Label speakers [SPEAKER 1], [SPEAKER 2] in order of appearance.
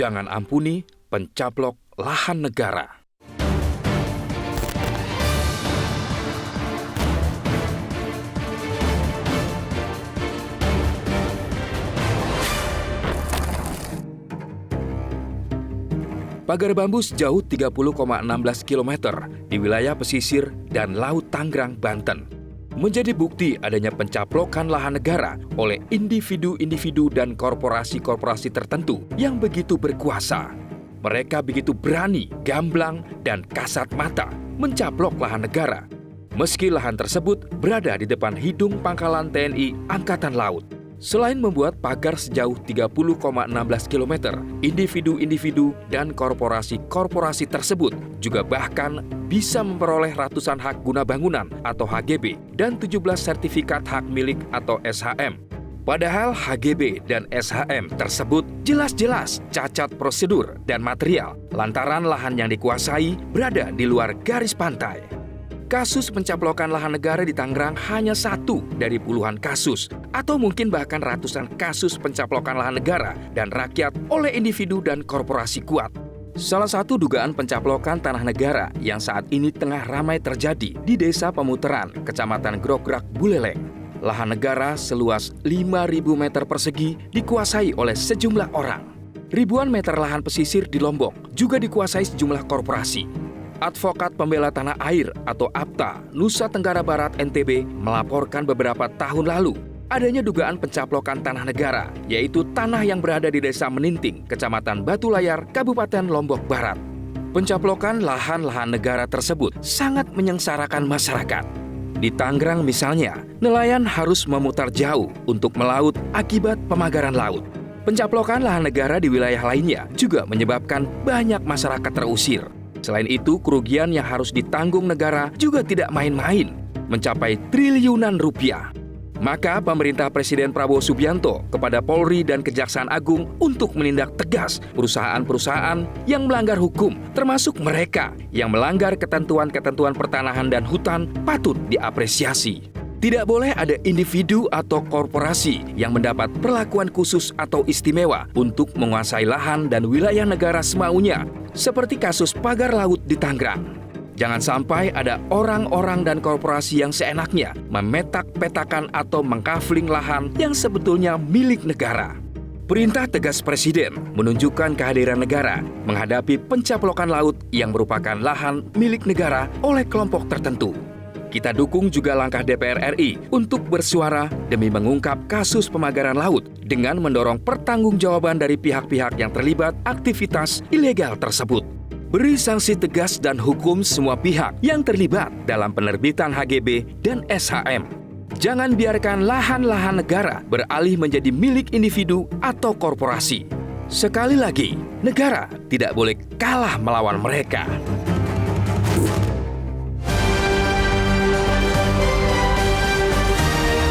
[SPEAKER 1] Jangan ampuni pencaplok lahan negara. Pagar bambu sejauh 30,16 km di wilayah pesisir dan Laut Tangerang, Banten, menjadi bukti adanya pencaplokan lahan negara oleh individu-individu dan korporasi-korporasi tertentu yang begitu berkuasa. Mereka begitu berani, gamblang, dan kasat mata mencaplok lahan negara, meski lahan tersebut berada di depan hidung pangkalan TNI Angkatan Laut. Selain membuat pagar sejauh 30,16 km, individu-individu dan korporasi-korporasi tersebut juga bahkan bisa memperoleh ratusan hak guna bangunan atau HGB dan 17 sertifikat hak milik atau SHM. Padahal HGB dan SHM tersebut jelas-jelas cacat prosedur dan material lantaran lahan yang dikuasai berada di luar garis pantai. Kasus pencaplokan lahan negara di Tangerang hanya satu dari puluhan kasus, atau mungkin bahkan ratusan kasus pencaplokan lahan negara dan rakyat oleh individu dan korporasi kuat. Salah satu dugaan pencaplokan tanah negara yang saat ini tengah ramai terjadi di Desa Pemuteran, Kecamatan Grograk, Buleleng. Lahan negara seluas 5.000 meter persegi dikuasai oleh sejumlah orang. Ribuan meter lahan pesisir di Lombok juga dikuasai sejumlah korporasi. Advokat Pembela Tanah Air atau APTA Nusa Tenggara Barat NTB melaporkan beberapa tahun lalu adanya dugaan pencaplokan tanah negara, yaitu tanah yang berada di Desa Meninting, Kecamatan Batu Layar, Kabupaten Lombok Barat. Pencaplokan lahan-lahan negara tersebut sangat menyengsarakan masyarakat. Di Tangerang misalnya, nelayan harus memutar jauh untuk melaut akibat pemagaran laut. Pencaplokan lahan negara di wilayah lainnya juga menyebabkan banyak masyarakat terusir. Selain itu, kerugian yang harus ditanggung negara juga tidak main-main, mencapai triliunan rupiah. Maka pemerintah Presiden Prabowo Subianto kepada Polri dan Kejaksaan Agung untuk menindak tegas perusahaan-perusahaan yang melanggar hukum, termasuk mereka yang melanggar ketentuan-ketentuan pertanahan dan hutan patut diapresiasi. Tidak boleh ada individu atau korporasi yang mendapat perlakuan khusus atau istimewa untuk menguasai lahan dan wilayah negara semaunya, seperti kasus pagar laut di Tangerang. Jangan sampai ada orang-orang dan korporasi yang seenaknya memetak-petakan atau mengkafling lahan yang sebetulnya milik negara. Perintah tegas Presiden menunjukkan kehadiran negara menghadapi pencaplokan laut yang merupakan lahan milik negara oleh kelompok tertentu. Kita dukung juga langkah DPR RI untuk bersuara demi mengungkap kasus pemagaran laut dengan mendorong pertanggungjawaban dari pihak-pihak yang terlibat aktivitas ilegal tersebut. Beri sanksi tegas dan hukum semua pihak yang terlibat dalam penerbitan HGB dan SHM. Jangan biarkan lahan-lahan negara beralih menjadi milik individu atau korporasi. Sekali lagi, negara tidak boleh kalah melawan mereka.